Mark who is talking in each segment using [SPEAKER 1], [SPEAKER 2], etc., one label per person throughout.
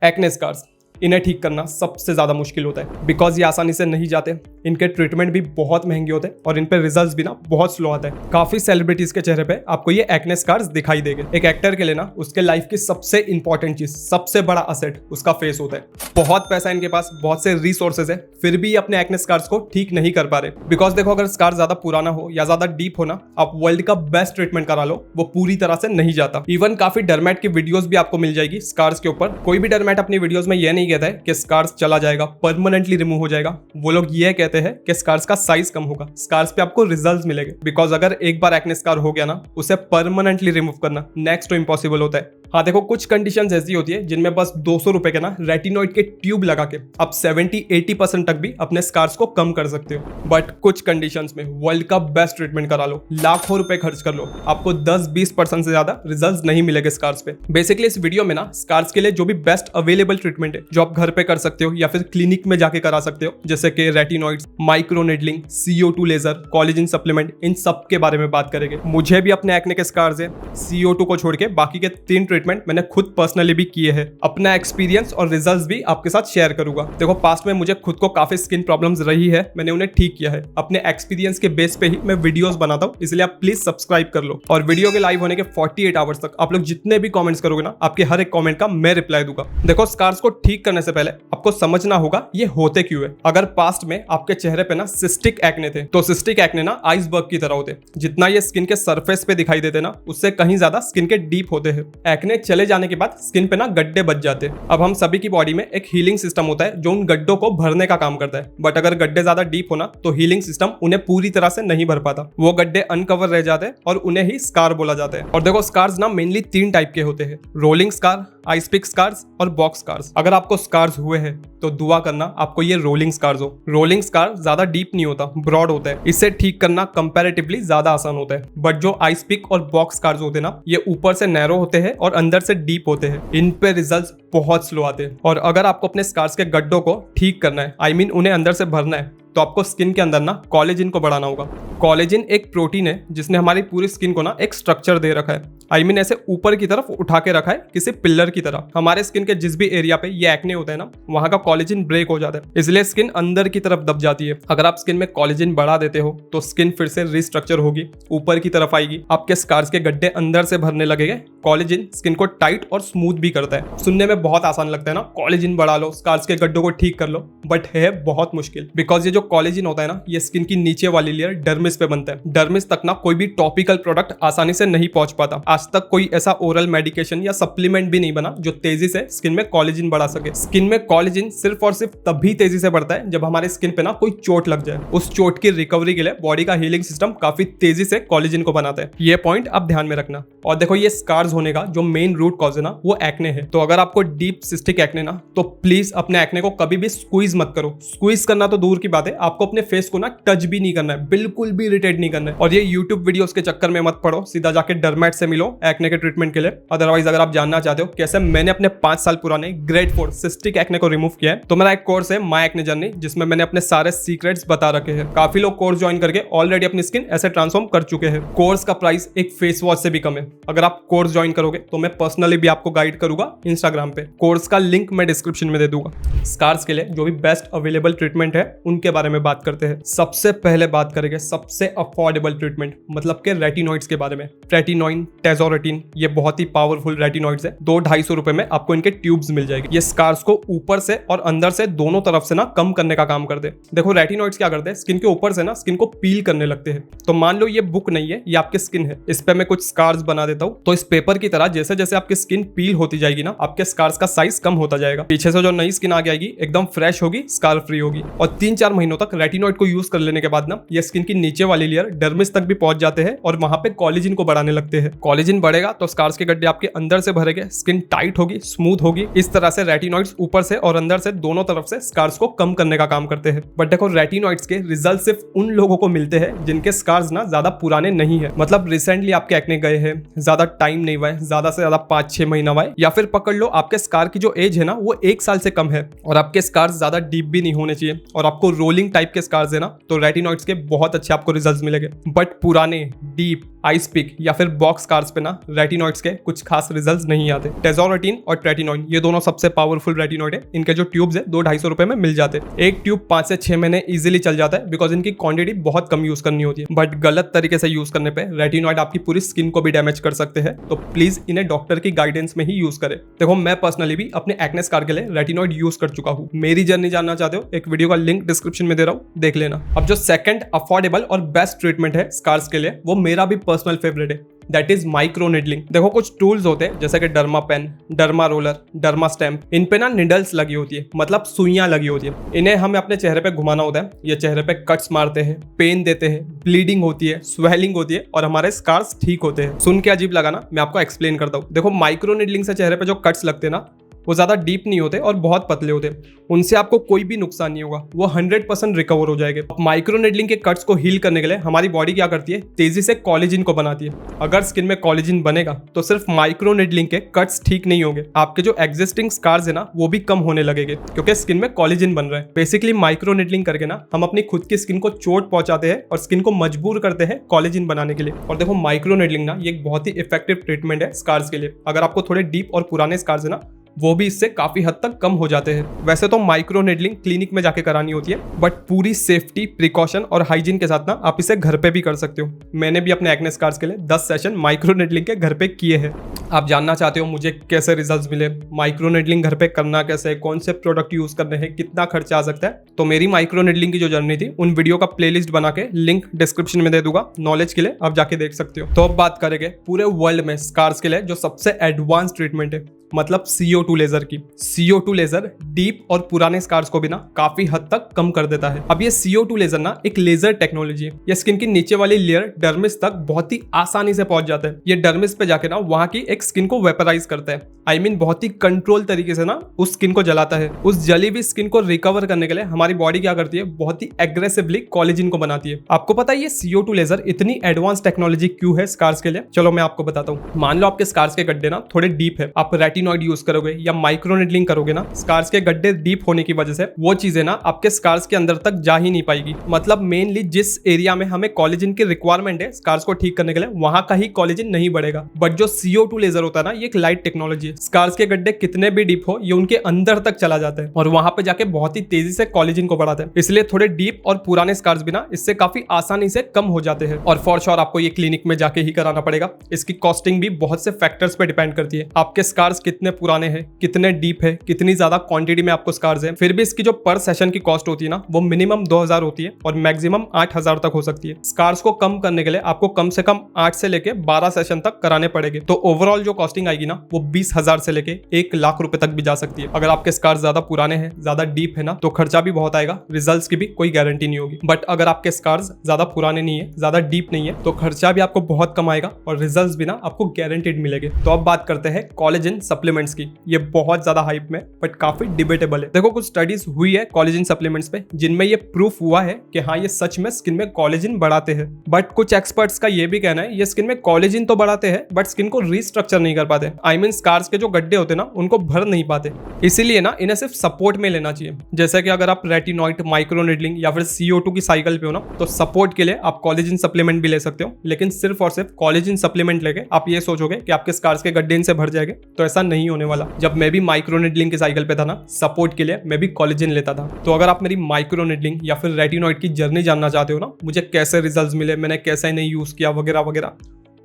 [SPEAKER 1] Acne scars, इन्हें ठीक करना सबसे ज़्यादा मुश्किल होता है बिकॉज ये आसानी से नहीं जाते। इनके ट्रीटमेंट भी बहुत महंगे होते हैं और इन पे रिजल्ट्स भी ना बहुत स्लो आते हैं। काफी सेलिब्रिटीज के चेहरे पे आपको ये एक्ने स्कार्स दिखाई देंगे। एक एक्टर के लिए ना उसके लाइफ की सबसे इंपॉर्टेंट चीज, सबसे बड़ा असेट उसका फेस होता है। बहुत पैसा इनके पास, बहुत से रिसोर्सेज है, फिर भी अपने एक्ने स्कार्स को ठीक नहीं कर पा रहे बिकॉज देखो, अगर स्कार ज्यादा पुराना हो या ज्यादा डीप हो ना, आप वर्ल्ड का बेस्ट ट्रीटमेंट करा लो, वो पूरी तरह से नहीं जाता। इवन काफी डर्मेट की वीडियोस भी आपको मिल जाएगी स्कार्स के ऊपर। कोई भी डर्मेट अपनी वीडियोस में ये नहीं कहता है कि स्कार्स चला जाएगा, परमानेंटली रिमूव हो जाएगा। वो लोग ये कहते हैं कि स्कार्स का साइज कम होगा, स्कार्स पे आपको रिजल्ट्स मिलेंगे। बिकॉज अगर एक बार एक्ने स्कार हो गया ना, उसे परमानेंटली रिमूव करना नेक्स्ट टू इम्पॉसिबल होता है। हाँ देखो, कुछ कंडीशंस ऐसी होती है जिनमें बस 200 रुपए के ना रेटिनॉइड के ट्यूब लगा के आप 70-80% तक भी अपने स्कार्स को कम कर सकते हो। बट कुछ कंडीशंस में वर्ल्ड का बेस्ट ट्रीटमेंट करा लो, लाखों रुपए खर्च कर लो, आपको 10-20% से ज्यादा रिजल्ट्स नहीं मिलेंगे स्कार्स पे। बेसिकली इस वीडियो में ना स्कार्स के लिए जो भी बेस्ट अवेलेबल ट्रीटमेंट है, जो आप घर पे कर सकते हो या फिर क्लिनिक में जाके करा सकते हो, जैसे कि retinoids, microneedling, CO2 laser, collagen supplement, इन सब के बारे में बात करेंगे। मुझे भी अपने एक्ने के स्कार्स है, CO2 को छोड़ के बाकी के 3 ट्रीटमेंट मैंने खुद पर्सनली भी किए हैं। अपना एक्सपीरियंस और रिजल्ट्स भी आपके साथ शेयर करूंगा। देखो, पास्ट में मुझे खुद को काफी स्किन प्रॉब्लम्स रही है, मैंने उन्हें ठीक किया है। अपने एक्सपीरियंस के बेस पे ही मैं वीडियोस बनाता हूं, इसलिए आप प्लीज सब्सक्राइब कर लो। और वीडियो के लाइव होने के 48 आवर्स तक आप लोग जितने भी कमेंट्स करोगे ना, आपके हर एक कमेंट का मैं रिप्लाई दूंगा। देखो, स्कार्स को ठीक करने से पहले आपको समझना होगा ये होते क्यों है। अगर पास्ट में आपके चेहरे पे ना सिस्टिक एक्ने थे, तो सिस्टिक एक्ने ना आइसबर्ग की तरह होते। जितना ये स्किन के सरफेस पे दिखाई देते ना, उससे कहीं ज्यादा स्किन के डीप होते हैं। एक्ने चले जाने के बाद स्किन पे ना गड्ढे बच जाते हैं। अब हम सभी की बॉडी में एक हीलिंग सिस्टम होता है जो उन गड्ढों को भरने का काम करता है। बट अगर गड्ढे ज्यादा डीप हो ना, तो हीलिंग सिस्टम उन्हें पूरी तरह से नहीं भर पाता। वो गड्ढे अनकवर रह जाते हैं और उन्हें ही स्कार बोला जाता है। और देखो, स्कार्स ना मेनली 3 टाइप के होते हैं, rolling scar, ice pick scars और बॉक्स स्कार्स। अगर आपको स्कार्स हुए हैं तो दुआ करना आपको ये रोलिंग स्कार्स हो। रोलिंग स्कार ज्यादा डीप नहीं होता, ब्रॉड होता है, इसे ठीक करना कंपैरेटिवली ज्यादा आसान होता है। बट जो आइस पिक और बॉक्स स्कार्स होते हैं ना, ये ऊपर से नैरो होते हैं और अंदर से डीप होते हैं। इन पे रिजल्ट्स बहुत स्लो आते हैं। और अगर आपको अपने स्कार्स के गड्ढों को ठीक करना है, आई मीन उन्हें अंदर से भरना है, तो आपको स्किन के अंदर ना कोलेजन को बढ़ाना होगा। कोलेजन एक प्रोटीन है जिसने हमारी पूरी स्किन को ना एक स्ट्रक्चर दे रखा है, आई मीन ऐसे ऊपर की तरफ उठा के रखा है किसी पिलर की तरह। हमारे स्किन के जिस भी एरिया पे ये एक्ने होता है ना, वहां का कोलेजन ब्रेक हो जाता है, इसलिए स्किन अंदर की तरफ दब जाती है। अगर आप स्किन में कोलेजन बढ़ा देते हो तो स्किन फिर से रिस्ट्रक्चर होगी, ऊपर की तरफ आएगी, आपके स्कार्स के गड्ढे अंदर से भरने लगेंगे। कोलेजन स्किन को टाइट और स्मूथ भी करता है। सुनने में बहुत आसान लगता है ना, कोलेजन बढ़ा लो, स्कार्स के गड्ढों को ठीक कर लो, बट है बहुत मुश्किल। बिकॉज ये जो कोलेजन होता है ना, ये स्किन की नीचे वाली लेयर डर्मिस पे बनता है। डर्मिस तक ना कोई भी टॉपिकल प्रोडक्ट आसानी से नहीं पहुंच पाता। आज तक कोई ऐसा ओरल मेडिकेशन या सप्लीमेंट भी नहीं बना जो तेजी से स्किन में कोलेजन बढ़ा सके। स्किन में कोलेजन सिर्फ और सिर्फ तभी तेजी से बढ़ता है जब हमारे स्किन पे ना कोई चोट लग जाए। उस चोट की रिकवरी के लिए बॉडी का हीलिंग सिस्टम काफी तेजी से कोलेजन को बनाता है। ये पॉइंट आप ध्यान में रखना। और देखो, ये स्कार्स होने का जो मेन रूट कॉज है ना, वो एक्ने है। तो अगर आपको डीप सिस्टिक एक्ने ना, तो प्लीज अपने एक्ने को कभी भी स्क्वीज मत करो। स्क्वीज करना तो दूर की बात है, आपको अपने फेस को ना टच भी नहीं करना है, बिल्कुल भी इरिटेट नहीं करना है। और ये यूट्यूब वीडियोस के चक्कर में मत पड़ो, सीधा जाके डर्मेट से मिलो एक्ने के ट्रीटमेंट के लिए। अदरवाइज अगर आप जानना चाहते हो कैसे मैंने अपने 5 साल पुराने ग्रेड 4 सिस्टिक एक्ने को रिमूव किया है, तो मेरा एक कोर्स है माय एक्ने जर्नी, जिसमें मैंने अपने सारे सीक्रेट्स बता रखे हैं। काफी लोग कोर्स ज्वाइन करके ऑलरेडी अपनी स्किन ऐसे ट्रांसफॉर्म कर चुके हैं। कोर्स का प्राइस एक फेस वॉश से भी कम है। अगर आप कोर्स ज्वाइन करोगे तो मैं पर्सनली भी आपको गाइड करूंगा इंस्टाग्राम पे। कोर्स का लिंक मैं डिस्क्रिप्शन में दे दूंगा। स्कार्स के लिए जो भी बेस्ट अवेलेबल ट्रीटमेंट है उनके बारे में बात करते हैं। सबसे पहले बात करेंगे सबसे अफोर्डेबल ट्रीटमेंट, मतलब के रेटिनॉइड्स के बारे में। रेटिनॉइन, टेजोरेटिन, ये बहुत ही पावरफुल रेटिनॉइड्स है। 200-250 रुपए में आपको इनके ट्यूब्स मिल जाएगी। ये स्कार्स को ऊपर से और अंदर से दोनों तरफ से ना कम करने का काम करते हैं। देखो, रेटिनॉइड्स क्या करते हैं, स्किन के ऊपर से ना स्किन को पील करने लगते हैं। तो मान लो ये बुक नहीं है, ये आपकी स्किन है, इस पे मैं कुछ स्कार्स बना देता हूँ, तो इस पेपर की तरह जैसे जैसे आपकी स्किन पील होती जाएगी ना, आपके स्कार्स का साइज कम होता जाएगा। पीछे से जो नई स्किन आगे आएगी एकदम फ्रेश होगी, स्कार फ्री होगी। और 3-4 महीनों तक रेटिनॉइड को यूज कर लेने के बाद ना, ये स्किन की नीचे वाली लेयर डर्मिस तक भी पहुंच जाते हैं और वहां पे कोलेजन को बढ़ाने लगते हैं। कोलेजन बढ़ेगा तो स्कार्स के गड्ढे आपके अंदर से भरेंगे, स्किन टाइट होगी, स्मूथ होगी। इस तरह से रेटिनॉइड्स ऊपर से और अंदर से दोनों तरफ से स्कार्स को कम करने का काम करते हैं। बट देखो, रेटिनॉइड्स के रिजल्ट सिर्फ उन लोगों को मिलते हैं जिनके स्कार्स ना ज्यादा पुराने नहीं है। मतलब रिसेंटली आपके एक्ने गए हैं, ज्यादा टाइम नहीं हुआ है, ज्यादा से ज्यादा 5-6 महीना हुआ है, या फिर पकड़ लो आपके स्कार की जो एज है ना वो 1 साल से कम है, और आपके स्कार्स ज्यादा डीप भी नहीं होने चाहिए, और आपको रोलिंग टाइप के स्कार्स है ना, तो रेटिनॉइड्स के बहुत अच्छे आपको रिजल्ट्स मिलेंगे। बट पुराने, डीप, आइस पिक या फिर बॉक्स स्कार्स स्कार्स पे ना रेटिनॉइड्स के कुछ खास रिजल्ट्स नहीं आते। टेजोरेटिन और ट्रेटिनॉइन ये दोनों सबसे पावरफुल रेटिनॉइड है। इनके जो ट्यूब्स है 200-250 रुपए में मिल जाते हैं। एक ट्यूब 5 से 6 महीने इजीली चल जाता है बिकॉज इनकी क्वांटिटी बहुत कम यूज करनी होती है। बट गलत तरीके से यूज करने पे रेटिनॉइड आपकी पूरी स्किन को भी डैमेज कर सकते हैं, तो प्लीज इन्हें डॉक्टर की गाइडेंस में ही यूज करें। देखो मैं पर्सनली भी अपने एक्ने स्कार के लिए रेटिनॉइड यूज कर चुका हूँ। मेरी जर्नी जानना चाहते हो, एक वीडियो का लिंक डिस्क्रिप्शन में दे रहा हूँ, देख लेना। अब जो सेकंड अफोर्डेबल और बेस्ट ट्रीटमेंट है स्कार्स के लिए, वो मेरा भी पर्सनल फेवरेट है, दैट इज माइक्रो निडलिंग। देखो कुछ टूल्स होते हैं जैसे कि derma pen, derma roller, derma stamp. इन पे ना निडल्स लगी होती है, मतलब सुइयां लगी होती है। इन्हें हमें अपने चेहरे पे घुमाना होता है। ये चेहरे पे कट्स मारते हैं, पेन देते हैं, ब्लीडिंग होती है, स्वेलिंग होती है और हमारे स्कार्स ठीक होते हैं। सुन के अजीब लगा ना, मैं आपको एक्सप्लेन करता हूँ। देखो माइक्रो निडलिंग से चेहरे पे जो कट्स लगते हैं ना, वो ज़्यादा डीप नहीं होते और बहुत पतले होते। उनसे आपको कोई भी नुकसान नहीं होगा, वो 100% रिकवर हो जाएंगे। माइक्रो निडलिंग के कट्स को हील करने के लिए हमारी बॉडी क्या करती है, तेजी से कोलेजन को बनाती है। अगर स्किन में कोलेजन बनेगा तो सिर्फ माइक्रो निडलिंग के कट्स ठीक नहीं होंगे, आपके जो एग्जिस्टिंग स्कार्स है ना वो भी कम होने लगेंगे क्योंकि स्किन में कोलेजन बन रहा है। बेसिकली माइक्रो निडलिंग करके ना हम अपनी खुद की स्किन को चोट पहुंचाते हैं और स्किन को मजबूर करते हैं कोलेजन बनाने के लिए। और देखो माइक्रो निडलिंग ना ये एक बहुत ही इफेक्टिव ट्रीटमेंट है स्कार्स के लिए। अगर आपको थोड़े डीप और पुराने स्कार्स है ना, वो भी इससे काफी हद तक कम हो जाते हैं। वैसे तो माइक्रो निडलिंग क्लिनिक में जाके करानी होती है, बट पूरी सेफ्टी, प्रिकॉशन और हाइजीन के साथ ना आप इसे घर पे भी कर सकते हो। मैंने भी अपने एक्ने स्कार्स के लिए 10 सेशन माइक्रो निडलिंग के घर पे किए हैं। आप जानना चाहते हो मुझे कैसे रिजल्ट्स मिले, माइक्रो निडलिंग घर पे करना कैसे है, कौन से प्रोडक्ट यूज करने हैं, कितना खर्चा आ सकता है, तो मेरी माइक्रो निडलिंग की जो जर्नी थी उन वीडियो का प्लेलिस्ट बना के लिंक डिस्क्रिप्शन में दे दूंगा, नॉलेज के लिए आप जाके देख सकते हो। तो अब बात करेंगे पूरे वर्ल्ड में स्कार्स के लिए जो सबसे एडवांस ट्रीटमेंट है, मतलब CO2 लेजर की। CO2 लेजर डीप और पुराने स्कार्स को भी ना काफी हद तक कम कर देता है। अब ये CO2 लेजर ना एक लेजर टेक्नोलॉजी है। ये स्किन की नीचे वाली लेयर डर्मिस तक बहुत ही आसानी से पहुंच जाता है। ये डर्मिस पे जाके ना वहां की एक स्किन को वेपराइज करता है। I mean, बहुत ही कंट्रोल तरीके से ना उस स्किन को जलाता है। उस जली हुई स्किन को रिकवर करने के लिए हमारी बॉडी क्या करती है, बहुत ही एग्रेसिवली कोलेजन को बनाती है। आपको पता है ये CO2 लेजर इतनी एडवांस टेक्नोलॉजी क्यों है स्कार्स के लिए? चलो मैं आपको बताता हूँ। मान लो आपके स्कार्स के गड्ढे ना थोड़े डीप है, आप रेटिनॉइड यूज करोगे या माइक्रो निडलिंग करोगे ना, स्कार्स के गड्ढे डीप होने की वजह से वो चीजें ना आपके स्कार्स के अंदर तक जा ही नहीं पाएगी। मतलब मेनली जिस एरिया में हमें कोलेजन की रिक्वायरमेंट है स्कार्स को ठीक करने के लिए, वहां का ही कोलेजन नहीं बढ़ेगा। बट जो CO2 लेजर होता है ना, ये एक लाइट टेक्नोलॉजी है। स्कार्स के गड्ढे कितने भी डीप हो, ये उनके अंदर तक चला जाता है और वहां पे जाके बहुत ही तेजी से कोलेजन को बढ़ाता है। इसलिए थोड़े डीप और पुराने स्कार्स भी ना इससे काफी आसानी से कम हो जाते हैं। और फॉर श्योर आपको ये क्लिनिक में जाके ही कराना पड़ेगा। इसकी कॉस्टिंग भी बहुत से फैक्टर्स पे डिपेंड करती है। आपके स्कार्स कितने पुराने हैं, कितने डीप है, कितनी ज्यादा क्वांटिटी में आपको स्कार्स है। फिर भी इसकी जो पर सेशन की कॉस्ट होती है ना, वो मिनिमम 2000 होती है और मैक्सिमम 8000 तक हो सकती है। स्कार्स को कम करने के लिए आपको कम से कम 8 से लेके 12 सेशन तक कराने पड़ेंगे। तो ओवरऑल जो कॉस्टिंग आएगी ना, वो 20,000 से लेके 1 लाख रुपए तक भी जा सकती है। अगर आपके स्कार्स ज्यादा पुराने हैं, ज्यादा डीप है ना, तो खर्चा भी बहुत आएगा, रिजल्ट्स की भी कोई गारंटी नहीं होगी। बट अगर आपके स्कार्स ज्यादा पुराने नहीं है, ज्यादा डीप नहीं है, तो खर्चा भी आपको बहुत कम आएगा और रिजल्ट्स भी ना आपको गारंटीड मिलेंगे। तो अब बात करते हैं कोलेजन सप्लीमेंट्स की। ये बहुत ज्यादा हाइप में बट काफी डिबेटेबल है। देखो कुछ स्टडीज हुई है कोलेजन सप्लीमेंट्स पे, जिनमें ये प्रूफ हुआ है कि हाँ ये सच में स्किन में कोलेजन बढ़ाते हैं। बट कुछ एक्सपर्ट्स का ये भी कहना है ये स्किन में कोलेजन तो बढ़ाते हैं बट स्किन को रिस्ट्रक्चर नहीं कर पाते। आई मीन स्कार्स के जो गड्ढे होते हैं ना, उनको भर नहीं पाते। इसीलिए ना इन्हें सिर्फ सपोर्ट में लेना चाहिए। जैसे कि अगर आप रेटिनॉइड, माइक्रो निडलिंग या फिर CO2 की साइकिल पे हो ना, तो सपोर्ट के लिए आप कोलेजन सप्लीमेंट भी ले सकते हो। लेकिन सिर्फ और सिर्फ कोलेजन सप्लीमेंट लेके आप ये सोचोगे कि आपके स्कार्स के गड्ढे इनसे भर जाएंगे, तो ऐसा नहीं होने वाला। जब मैं भी माइक्रो निडलिंग की साइकिल पे था ना, सपोर्ट के लिए मैं भी कोलेजन लेता था। तो अगर आप मेरी माइक्रो निडलिंग या फिर रेटिनॉइड की जर्नी जानना चाहते हो ना, मुझे कैसे रिजल्ट्स मिले, मैंने कैसे इन्हें यूज किया वगैरह वगैरह,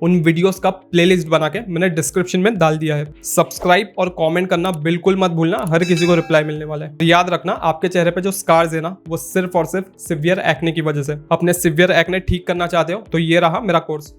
[SPEAKER 1] उन वीडियोस का प्लेलिस्ट बना के मैंने डिस्क्रिप्शन में डाल दिया है। सब्सक्राइब और कमेंट करना बिल्कुल मत भूलना, हर किसी को रिप्लाई मिलने वाला है। याद रखना आपके चेहरे पे जो स्कार्स है ना, वो सिर्फ और सिर्फ सिवियर एक्ने की वजह से। अपने सिवियर एक्ने ठीक करना चाहते हो तो ये रहा मेरा कोर्स।